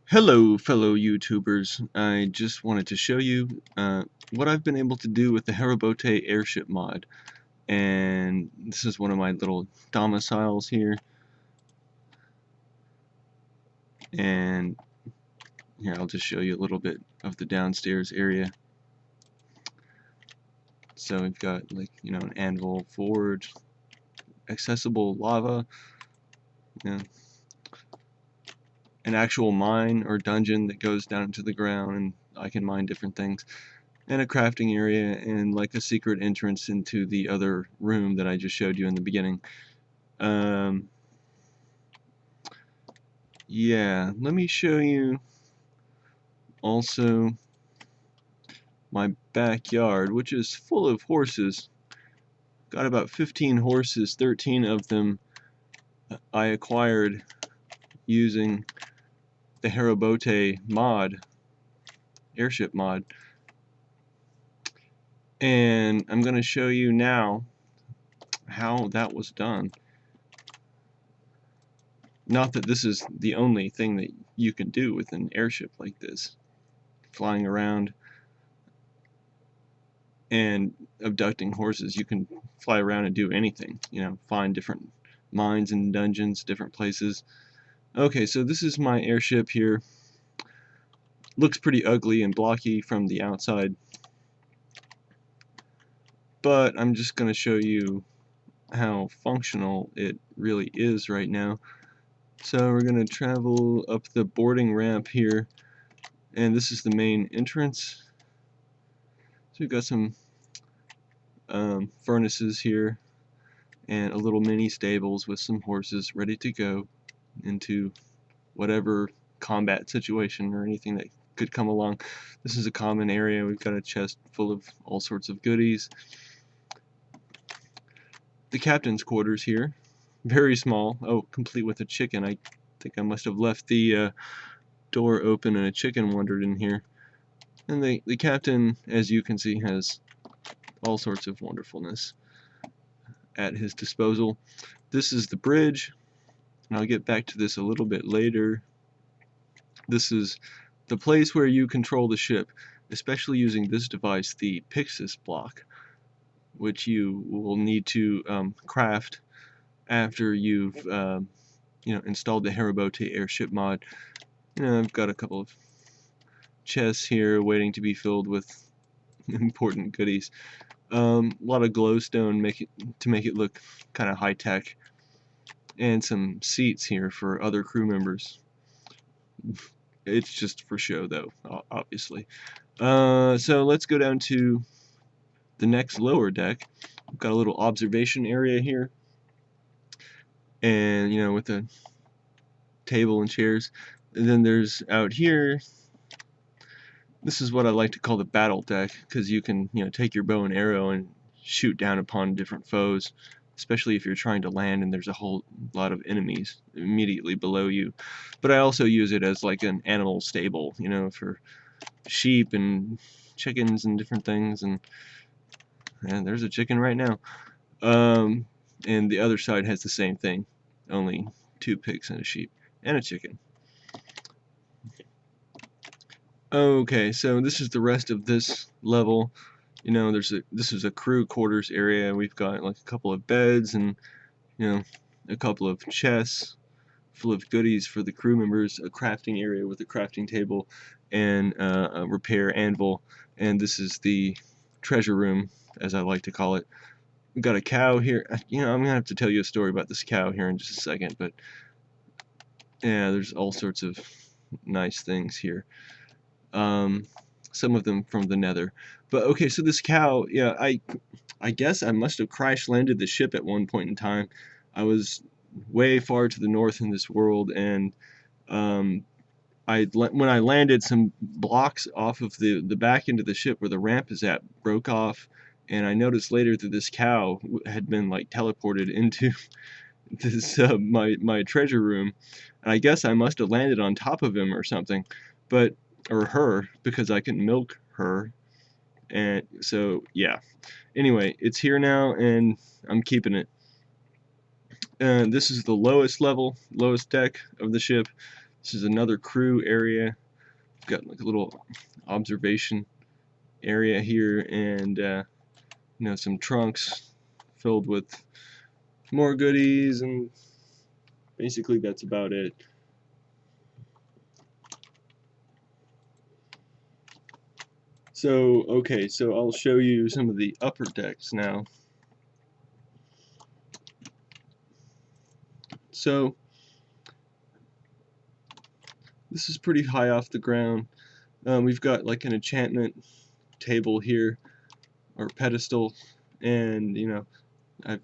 Hello fellow YouTubers, I just wanted to show you what I've been able to do with the Haribote Airship mod. And this is one of my little domiciles here. And here, I'll just show you a little bit of the downstairs area. So we've got, like, an anvil, forge, accessible lava, you know, an actual mine or dungeon that goes down into the ground and I can mine different things. And a crafting area and like a secret entrance into the other room that I just showed you in the beginning. Um, yeah, let me show you also my backyard, which is full of horses. Got about 15 horses, 13 of them I acquired using the Haribote mod, airship mod. And I'm going to show you now how that was done. Not that this is the only thing that you can do with an airship like this, flying around and abducting horses. You can fly around and do anything, find different mines and dungeons, different places. Okay, so this is my airship here. Looks pretty ugly and blocky from the outside, but I'm just going to show you how functional it really is right now. So we're going to travel up the boarding ramp here, and this is the main entrance. So we've got some furnaces here and a little mini stables with some horses ready to go into whatever combat situation or anything that could come along. This is a common area. We've got a chest full of all sorts of goodies. The captain's quarters here, very small. Oh, complete with a chicken. I think I must have left the door open and a chicken wandered in here. And the captain, as you can see, has all sorts of wonderfulness at his disposal. This is the bridge, and I'll get back to this a little bit later. This is the place where you control the ship, especially using this device, the Pixis block, which you will need to craft after you've installed the Haribote Airship mod. I've got a couple of chests here waiting to be filled with important goodies. A lot of glowstone to make it look kind of high tech, and some seats here for other crew members. It's just for show, though, obviously. So let's go down to the next lower deck. We've got a little observation area here, and with a table and chairs. And then there's out here. This is what I like to call the battle deck, because you can take your bow and arrow and shoot down upon different foes, especially if you're trying to land and there's a whole lot of enemies immediately below you. But I also use it as like an animal stable, for sheep and chickens and different things. And there's a chicken right now. And the other side has the same thing, only 2 pigs and a sheep and a chicken. Okay, so this is the rest of this level. This is a crew quarters area. We've got like a couple of beds and a couple of chests full of goodies for the crew members, a crafting area with a crafting table and a repair anvil, and this is the treasure room, as I like to call it. We've got a cow here. I'm gonna have to tell you a story about this cow here in just a second, but yeah, there's all sorts of nice things here. Some of them from the nether. But okay, so this cow, yeah, I guess I must have crash landed the ship at one point in time. I was way far to the north in this world, and when I landed, some blocks off of the back end of the ship where the ramp is at broke off, and I noticed later that this cow had been like teleported into this my treasure room, and I guess I must have landed on top of him or something, or her, because I can milk her, and so yeah. Anyway, it's here now, and I'm keeping it. This is the lowest deck of the ship. This is another crew area. We've got like a little observation area here, and you know, some trunks filled with more goodies, and basically that's about it. So, okay, so I'll show you some of the upper decks now. So, this is pretty high off the ground. We've got like an enchantment table here, or pedestal, and you know, I've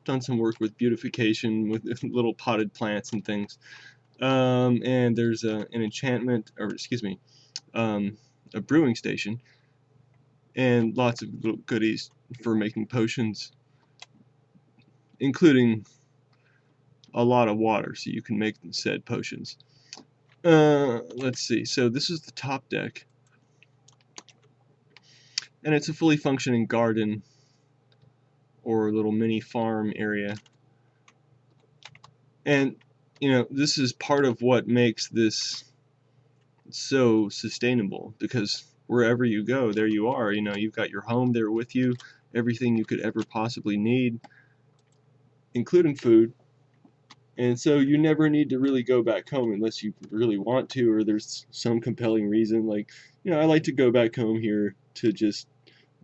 done some work with beautification with little potted plants and things. And there's an enchantment, or excuse me, a brewing station, and lots of little goodies for making potions, including a lot of water, so you can make said potions. Let's see, so this is the top deck, and it's a fully functioning garden or little mini farm area. And you know, this is part of what makes this so sustainable, because wherever you go, there you are. You know, you've got your home there with you, everything you could ever possibly need, including food. And so you never need to really go back home unless you really want to, or there's some compelling reason. Like, you know, I like to go back home here to just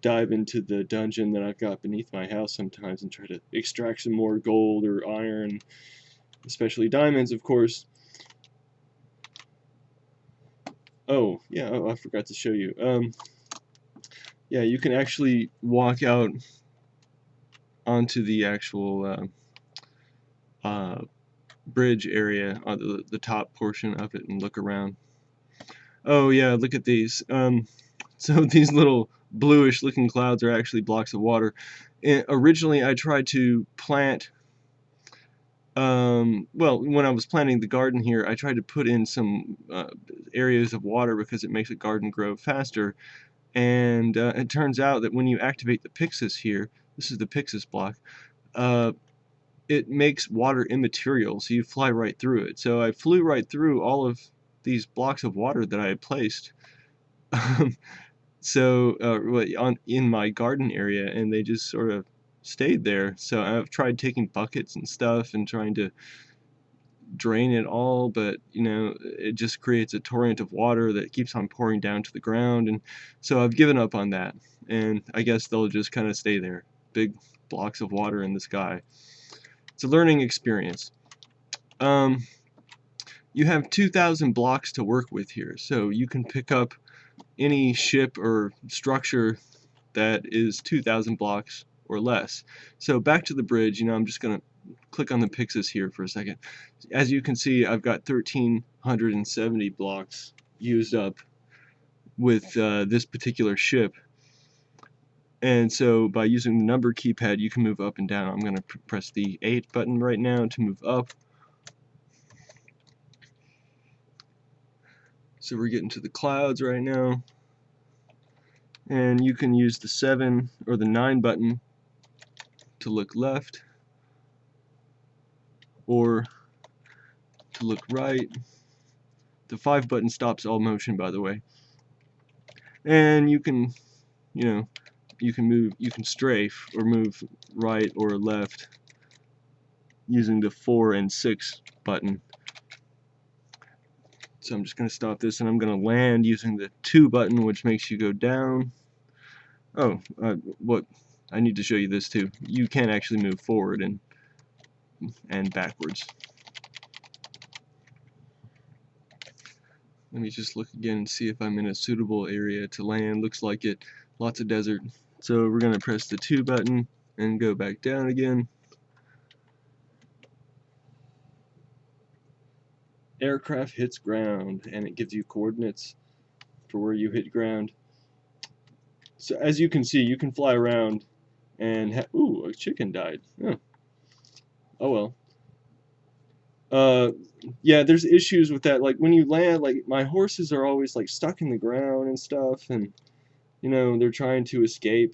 dive into the dungeon that I've got beneath my house sometimes and try to extract some more gold or iron, especially diamonds, of course. Oh, yeah, oh, I forgot to show you. Yeah, you can actually walk out onto the actual bridge area on the top portion of it and look around. Oh yeah, look at these. So these little bluish looking clouds are actually blocks of water. And originally I tried to plant, well, when I was planting the garden here, I tried to put in some areas of water because it makes a garden grow faster. And it turns out that when you activate the Pixis here, this is the Pixis block, it makes water immaterial, so you fly right through it. So I flew right through all of these blocks of water that I had placed so in my garden area, and they just sort of stayed there. So I've tried taking buckets and stuff and trying to drain it all, but you know, it just creates a torrent of water that keeps on pouring down to the ground, and so I've given up on that, and I guess they'll just kind of stay there, big blocks of water in the sky. It's a learning experience. You have 2,000 blocks to work with here, so you can pick up any ship or structure that is 2,000 blocks or less. So back to the bridge, you know, I'm just going to click on the Pixis here for a second. As you can see, I've got 1,370 blocks used up with this particular ship. And so by using the number keypad, you can move up and down. I'm going to press the 8 button right now to move up. So we're getting to the clouds right now. And you can use the 7 or the 9 button to look left or to look right. The 5 button stops all motion, by the way. And you can, you know, you can strafe or move right or left using the 4 and 6 button. So I'm just going to stop this, and I'm going to land using the 2 button, which makes you go down. Oh, what? I need to show you this too. You can actually move forward and backwards. Let me just look again and see if I'm in a suitable area to land. Looks like it. Lots of desert. So we're going to press the 2 button and go back down again. Aircraft hits ground, and it gives you coordinates for where you hit ground. So as you can see, you can fly around and ooh, a chicken died. Oh well. Yeah, there's issues with that. Like when you land, like my horses are always like stuck in the ground and stuff, and you know, they're trying to escape.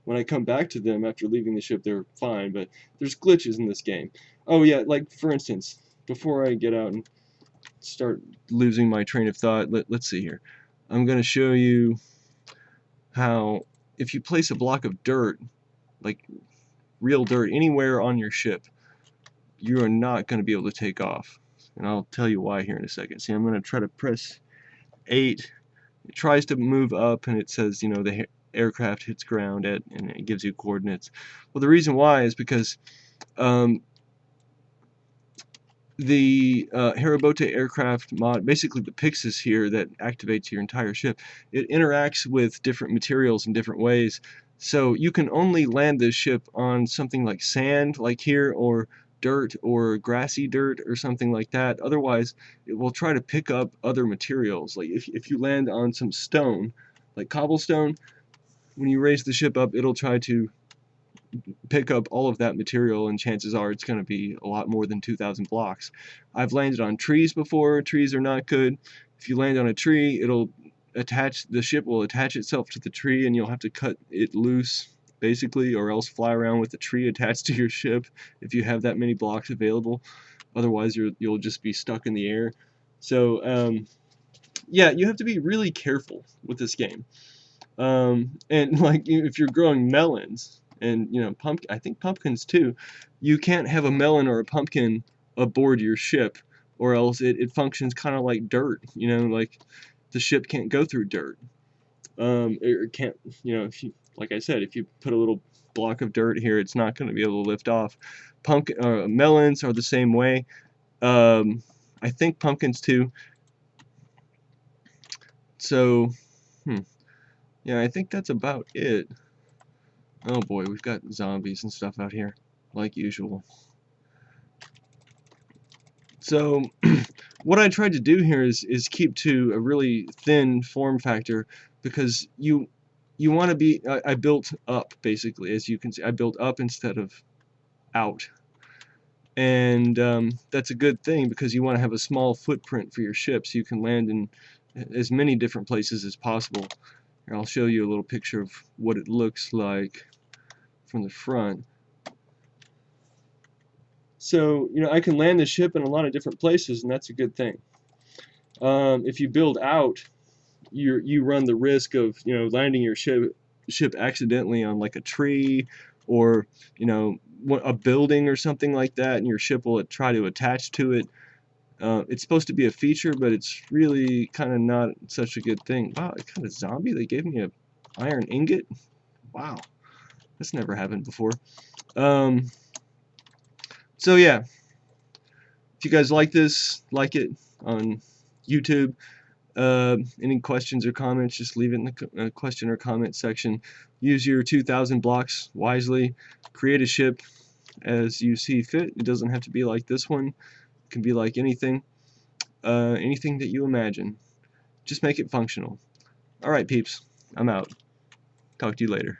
When I come back to them after leaving the ship, they're fine, but there's glitches in this game. Oh yeah, like for instance, before I get out and start losing my train of thought. Let's see here. I'm going to show you how if you place a block of dirt, like real dirt, anywhere on your ship, you are not going to be able to take off. And I'll tell you why here in a second. See, I'm going to try to press 8. It tries to move up, and it says, you know, the aircraft hits ground at, and it gives you coordinates. Well, the reason why is because the Haribote Aircraft mod, basically the Pixis here that activates your entire ship, it interacts with different materials in different ways. So you can only land this ship on something like sand, like here, or dirt, or grassy dirt, or something like that. Otherwise, it will try to pick up other materials. Like if you land on some stone, like cobblestone, when you raise the ship up, it'll try to pick up all of that material, and chances are it's going to be a lot more than 2,000 blocks. I've landed on trees before. Trees are not good. If you land on a tree, the ship will attach itself to the tree, and you'll have to cut it loose, basically, or else fly around with the tree attached to your ship if you have that many blocks available. Otherwise, you'll just be stuck in the air. So, yeah, you have to be really careful with this game. And like if you're growing melons, and you know, I think pumpkins too, you can't have a melon or a pumpkin aboard your ship, or else it functions kind of like dirt. You know, like the ship can't go through dirt. It can't, you know, if you, like I said, if you put a little block of dirt here, it's not going to be able to lift off. Melons are the same way. I think pumpkins too. So, yeah, I think that's about it. Oh boy, we've got zombies and stuff out here, like usual. So, what I tried to do here is keep to a really thin form factor, because you want to be. I built up, basically, as you can see. I built up instead of out, and that's a good thing, because you want to have a small footprint for your ship, so you can land in as many different places as possible. Here, I'll show you a little picture of what it looks like from the front. So, you know, I can land the ship in a lot of different places, and that's a good thing. If you build out, you run the risk of, you know, landing your ship accidentally on like a tree, or, you know, a building or something like that, and your ship will try to attach to it. It's supposed to be a feature, but it's really kind of not such a good thing. Wow, I kind of zombie. They gave me a iron ingot. Wow, that's never happened before. So yeah, if you guys like this, like it on YouTube. Any questions or comments, just leave it in the question or comment section. Use your 2,000 blocks wisely. Create a ship as you see fit. It doesn't have to be like this one. It can be like anything. Anything that you imagine. Just make it functional. Alright, peeps. I'm out. Talk to you later.